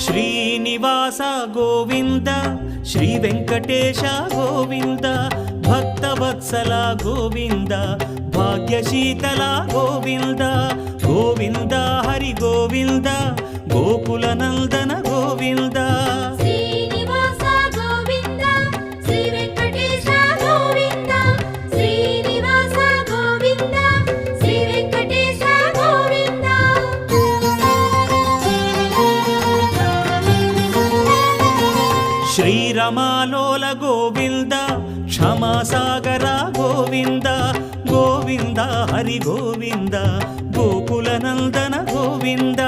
Srinivasa Govinda Shri Venkatesha Govinda Bhaktavatsala Govinda భాగ్యశీతల Govinda Govinda Hari Govinda Gokula Nandana Govinda Srinivasa Govinda Shri Venkatesha Govinda Srinivasa Govinda Shri Venkatesha Govinda శ్రీరమాలోల Govinda క్షమాసాగర Govinda Govinda Hari Govinda Gokula Nandana Govinda